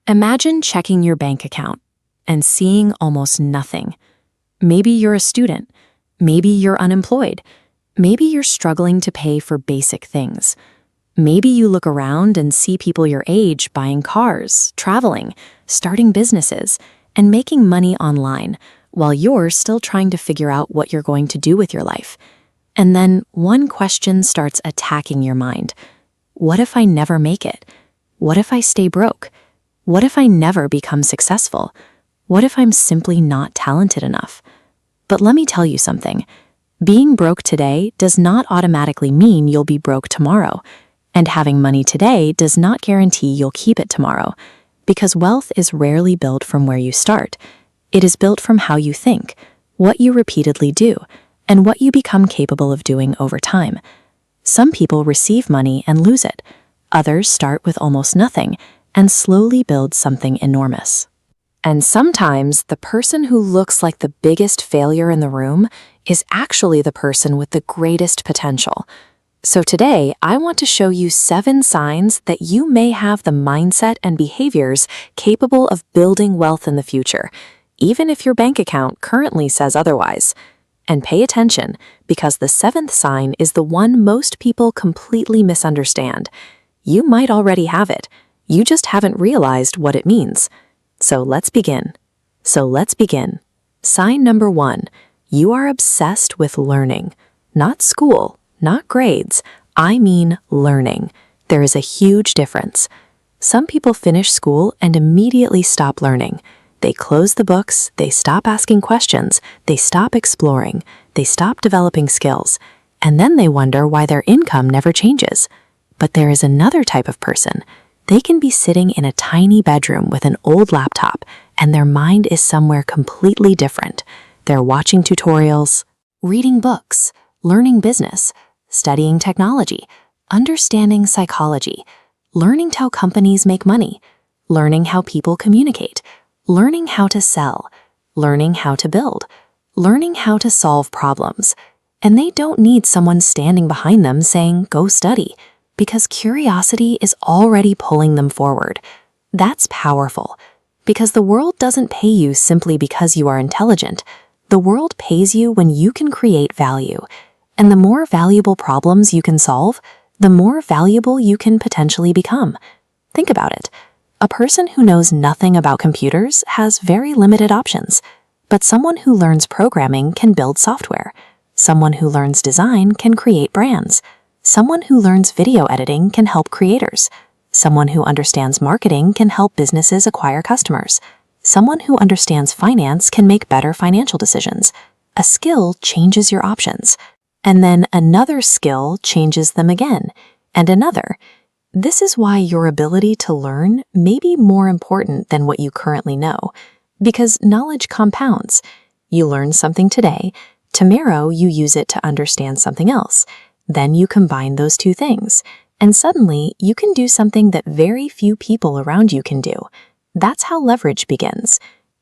Imagine checking your bank account and seeing almost nothing. Maybe you're a student. Maybe you're unemployed. Maybe you're struggling to pay for basic things. Maybe you look around and see people your age buying cars, traveling, starting businesses, and making money online, while you're still trying to figure out what you're going to do with your life. And then one question starts attacking your mind. What if I never make it? What if I stay broke? What if I never become successful? What if I'm simply not talented enough? But let me tell you something. Being broke today does not automatically mean you'll be broke tomorrow. And having money today does not guarantee you'll keep it tomorrow. Because wealth is rarely built from where you start. It is built from how you think, what you repeatedly do, and what you become capable of doing over time. Some people receive money and lose it. Others start with almost nothing and slowly build something enormous. And sometimes the person who looks like the biggest failure in the room is actually the person with the greatest potential. So today, I want to show you 7 signs that you may have the mindset and behaviors capable of building wealth in the future, even if your bank account currently says otherwise. And pay attention, because the 7th sign is the one most people completely misunderstand. You might already have it. You just haven't realized what it means. So let's begin. Sign number 1. You are obsessed with learning. Not school, not grades. I mean learning. There is a huge difference. Some people finish school and immediately stop learning. They close the books, they stop asking questions, they stop exploring, they stop developing skills, and then they wonder why their income never changes. But there is another type of person. They can be sitting in a tiny bedroom with an old laptop, and their mind is somewhere completely different. They're watching tutorials, reading books, learning business, studying technology, understanding psychology, learning how companies make money, learning how people communicate, learning how to sell, learning how to build, learning how to solve problems. And they don't need someone standing behind them saying, "Go study," because curiosity is already pulling them forward. That's powerful, because the world doesn't pay you simply because you are intelligent. The world pays you when you can create value. And the more valuable problems you can solve, the more valuable you can potentially become. Think about it. A person who knows nothing about computers has very limited options, but someone who learns programming can build software. Someone who learns design can create brands. Someone who learns video editing can help creators. Someone who understands marketing can help businesses acquire customers. Someone who understands finance can make better financial decisions. A skill changes your options, and then another skill changes them again, and another. This is why your ability to learn may be more important than what you currently know, because knowledge compounds. You learn something today, tomorrow you use it to understand something else. Then you combine those two things, and suddenly you can do something that very few people around you can do. That's how leverage begins.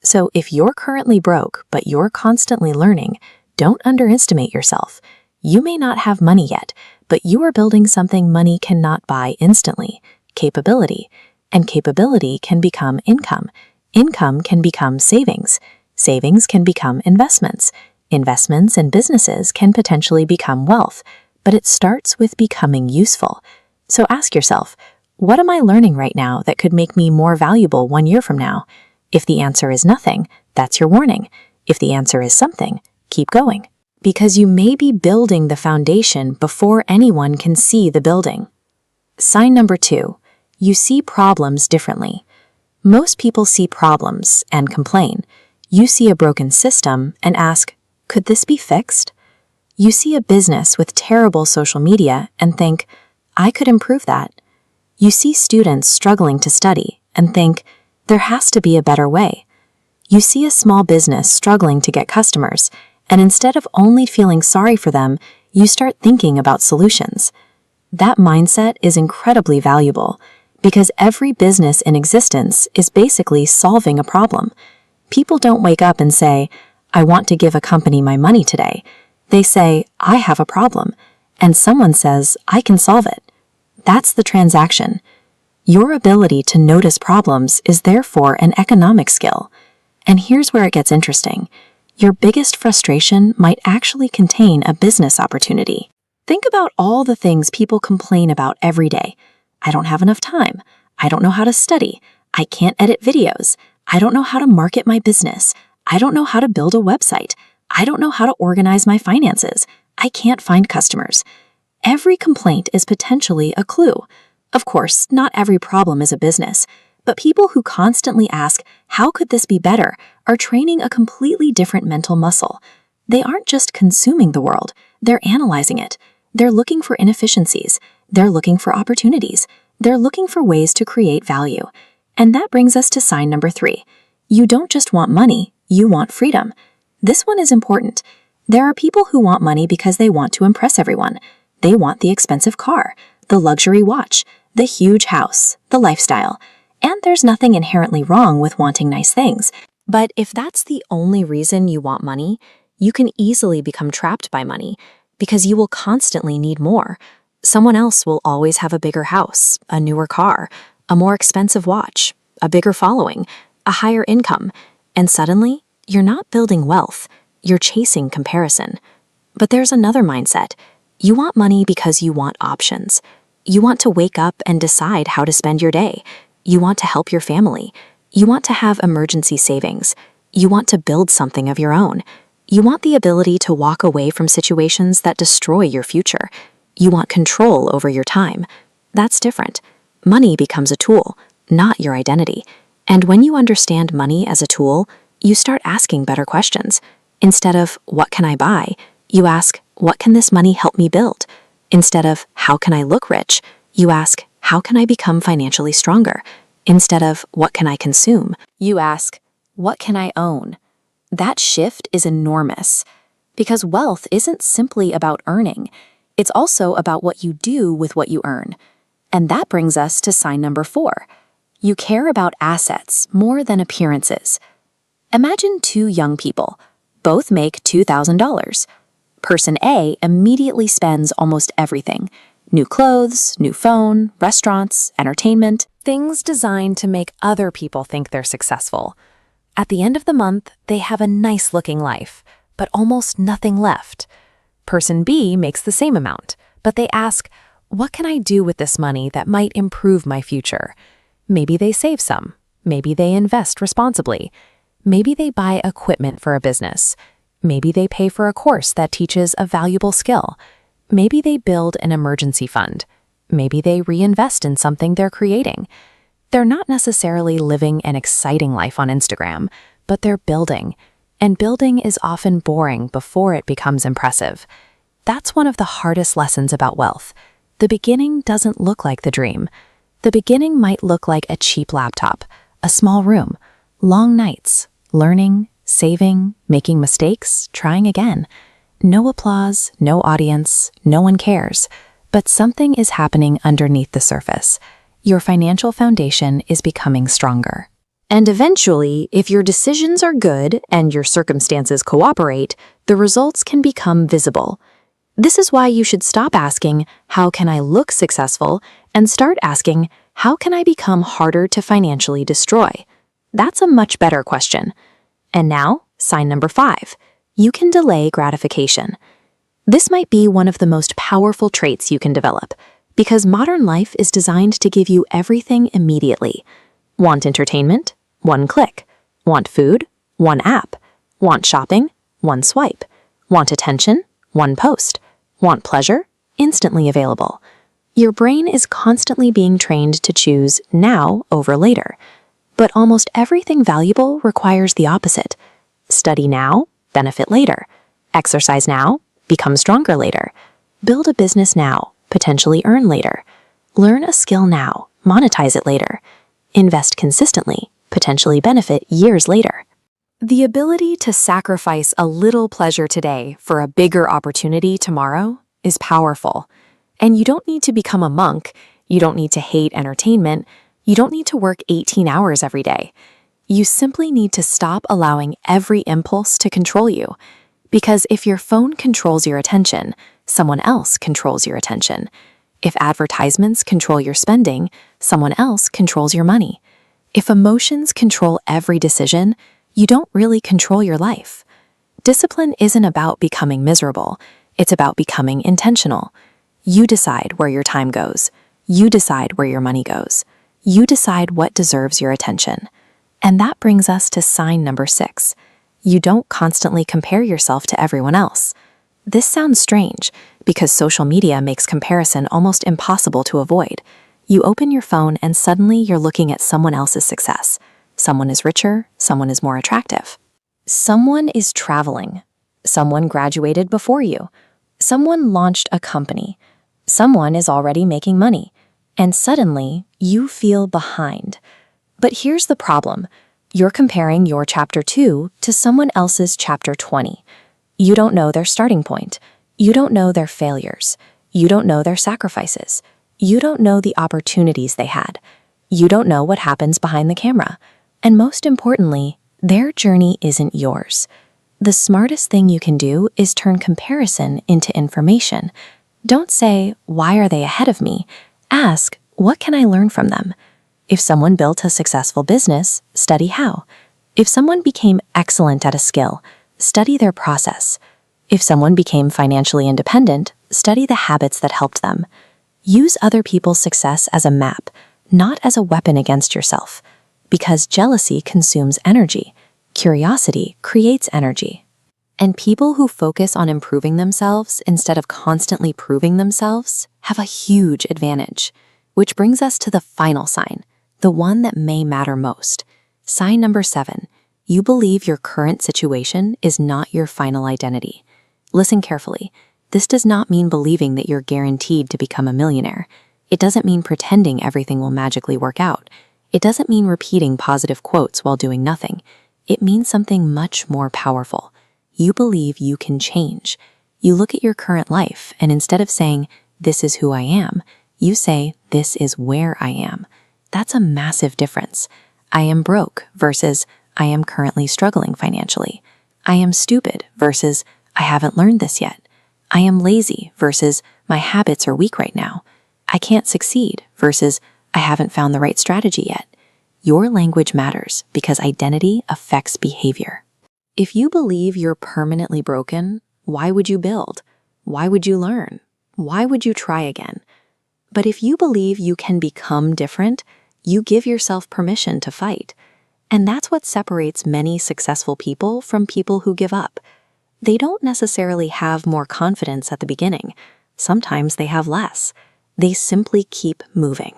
So if you're currently broke, but you're constantly learning, don't underestimate yourself. You may not have money yet, but you are building something money cannot buy instantly, capability. And capability can become income. Income can become savings. Savings can become investments. Investments and businesses can potentially become wealth. But it starts with becoming useful. So ask yourself, what am I learning right now that could make me more valuable 1 year from now? If the answer is nothing, that's your warning. If the answer is something, keep going. Because you may be building the foundation before anyone can see the building. Sign number 2, you see problems differently. Most people see problems and complain. You see a broken system and ask, could this be fixed? You see a business with terrible social media and think, I could improve that. You see students struggling to study and think, there has to be a better way. You see a small business struggling to get customers, and instead of only feeling sorry for them, you start thinking about solutions. That mindset is incredibly valuable because every business in existence is basically solving a problem. People don't wake up and say, I want to give a company my money today. They say, I have a problem, and someone says, I can solve it. That's the transaction. Your ability to notice problems is therefore an economic skill. And here's where it gets interesting. Your biggest frustration might actually contain a business opportunity. Think about all the things people complain about every day. I don't have enough time. I don't know how to study. I can't edit videos. I don't know how to market my business. I don't know how to build a website. I don't know how to organize my finances. I can't find customers. Every complaint is potentially a clue. Of course, not every problem is a business, but people who constantly ask, how could this be better, are training a completely different mental muscle. They aren't just consuming the world, they're analyzing it. They're looking for inefficiencies. They're looking for opportunities. They're looking for ways to create value. And that brings us to sign number 3. You don't just want money, you want freedom. This one is important. There are people who want money because they want to impress everyone. They want the expensive car, the luxury watch, the huge house, the lifestyle. And there's nothing inherently wrong with wanting nice things. But if that's the only reason you want money, you can easily become trapped by money because you will constantly need more. Someone else will always have a bigger house, a newer car, a more expensive watch, a bigger following, a higher income, and suddenly, you're not building wealth, you're chasing comparison. But there's another mindset. You want money because you want options. You want to wake up and decide how to spend your day. You want to help your family. You want to have emergency savings. You want to build something of your own. You want the ability to walk away from situations that destroy your future. You want control over your time. That's different. Money becomes a tool, not your identity. And when you understand money as a tool, you start asking better questions. Instead of, what can I buy? You ask, what can this money help me build? Instead of, how can I look rich? You ask, how can I become financially stronger? Instead of, what can I consume? You ask, what can I own? That shift is enormous. Because wealth isn't simply about earning. It's also about what you do with what you earn. And that brings us to sign number 4. You care about assets more than appearances. Imagine 2 young people. Both make $2,000. Person A immediately spends almost everything. New clothes, new phone, restaurants, entertainment, things designed to make other people think they're successful. At the end of the month, they have a nice-looking life, but almost nothing left. Person B makes the same amount, but they ask, what can I do with this money that might improve my future? Maybe they save some. Maybe they invest responsibly. Maybe they buy equipment for a business. Maybe they pay for a course that teaches a valuable skill. Maybe they build an emergency fund. Maybe they reinvest in something they're creating. They're not necessarily living an exciting life on Instagram, but they're building. And building is often boring before it becomes impressive. That's one of the hardest lessons about wealth. The beginning doesn't look like the dream. The beginning might look like a cheap laptop, a small room, long nights, learning, saving, making mistakes, trying again. No applause, no audience, no one cares. But something is happening underneath the surface. Your financial foundation is becoming stronger. And eventually, if your decisions are good and your circumstances cooperate, the results can become visible. This is why you should stop asking, how can I look successful, and start asking, how can I become harder to financially destroy? That's a much better question. And now, sign number 5. You can delay gratification. This might be one of the most powerful traits you can develop, because modern life is designed to give you everything immediately. Want entertainment? One click. Want food? One app. Want shopping? One swipe. Want attention? One post. Want pleasure? Instantly available. Your brain is constantly being trained to choose now over later. But almost everything valuable requires the opposite. Study now, benefit later. Exercise now, become stronger later. Build a business now, potentially earn later. Learn a skill now, monetize it later. Invest consistently, potentially benefit years later. The ability to sacrifice a little pleasure today for a bigger opportunity tomorrow is powerful. And you don't need to become a monk. You don't need to hate entertainment. You don't need to work 18 hours every day. You simply need to stop allowing every impulse to control you. Because if your phone controls your attention, someone else controls your attention. If advertisements control your spending, someone else controls your money. If emotions control every decision, you don't really control your life. Discipline isn't about becoming miserable. It's about becoming intentional. You decide where your time goes. You decide where your money goes. You decide what deserves your attention. And that brings us to sign number 6. You don't constantly compare yourself to everyone else. This sounds strange because social media makes comparison almost impossible to avoid. You open your phone and suddenly you're looking at someone else's success. Someone is richer, someone is more attractive. Someone is traveling. Someone graduated before you. Someone launched a company. Someone is already making money. And suddenly, you feel behind. But here's the problem. You're comparing your chapter 2 to someone else's chapter 20. You don't know their starting point. You don't know their failures. You don't know their sacrifices. You don't know the opportunities they had. You don't know what happens behind the camera. And most importantly, their journey isn't yours. The smartest thing you can do is turn comparison into information. Don't say, "Why are they ahead of me?" Ask, "What can I learn from them?" If someone built a successful business, study how. If someone became excellent at a skill, study their process. If someone became financially independent, study the habits that helped them. Use other people's success as a map, not as a weapon against yourself. Because jealousy consumes energy. Curiosity creates energy. And people who focus on improving themselves instead of constantly proving themselves have a huge advantage. Which brings us to the final sign, the one that may matter most. Sign number 7. You believe your current situation is not your final identity. Listen carefully. This does not mean believing that you're guaranteed to become a millionaire. It doesn't mean pretending everything will magically work out. It doesn't mean repeating positive quotes while doing nothing. It means something much more powerful. You believe you can change. You look at your current life, and instead of saying, "This is who I am," you say, "This is where I am." That's a massive difference. I am broke versus I am currently struggling financially. I am stupid versus I haven't learned this yet. I am lazy versus my habits are weak right now. I can't succeed versus I haven't found the right strategy yet. Your language matters because identity affects behavior. If you believe you're permanently broken, why would you build? Why would you learn? Why would you try again? But if you believe you can become different, you give yourself permission to fight. And that's what separates many successful people from people who give up. They don't necessarily have more confidence at the beginning. Sometimes they have less. They simply keep moving.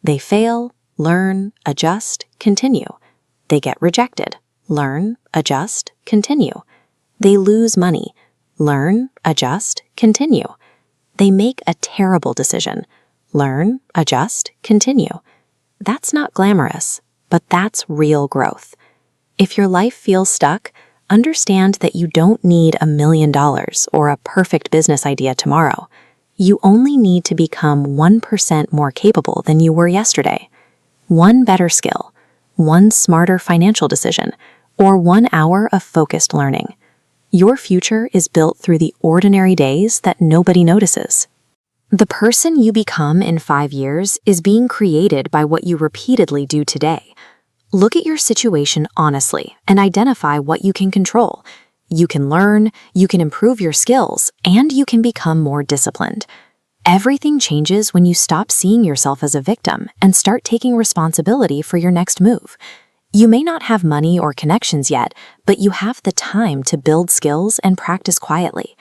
They fail, learn, adjust, continue. They get rejected, learn, adjust, continue. They lose money, learn, adjust, continue. They make a terrible decision, learn, adjust, continue. That's not glamorous, but that's real growth. If your life feels stuck, understand that you don't need $1 million or a perfect business idea tomorrow. You only need to become 1% more capable than you were yesterday. One better skill, one smarter financial decision, or 1 hour of focused learning. Your future is built through the ordinary days that nobody notices. The person you become in 5 years is being created by what you repeatedly do today. Look at your situation honestly and identify what you can control. You can learn, you can improve your skills, and you can become more disciplined. Everything changes when you stop seeing yourself as a victim and start taking responsibility for your next move. You may not have money or connections yet, but you have the time to build skills and practice quietly.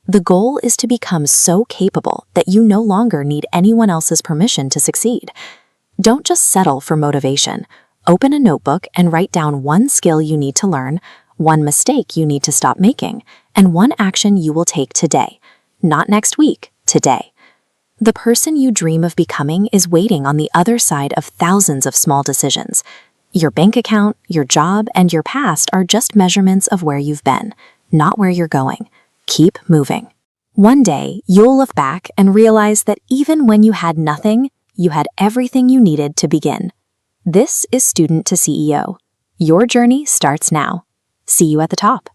The goal is to become so capable that you no longer need anyone else's permission to succeed. Don't just settle for motivation. Open a notebook and write down 1 skill you need to learn, 1 mistake you need to stop making, and 1 action you will take today. Not next week, today. The person you dream of becoming is waiting on the other side of thousands of small decisions. Your bank account, your job, and your past are just measurements of where you've been, not where you're going. Keep moving. One day, you'll look back and realize that even when you had nothing, you had everything you needed to begin. This is Student to CEO. Your journey starts now. See you at the top.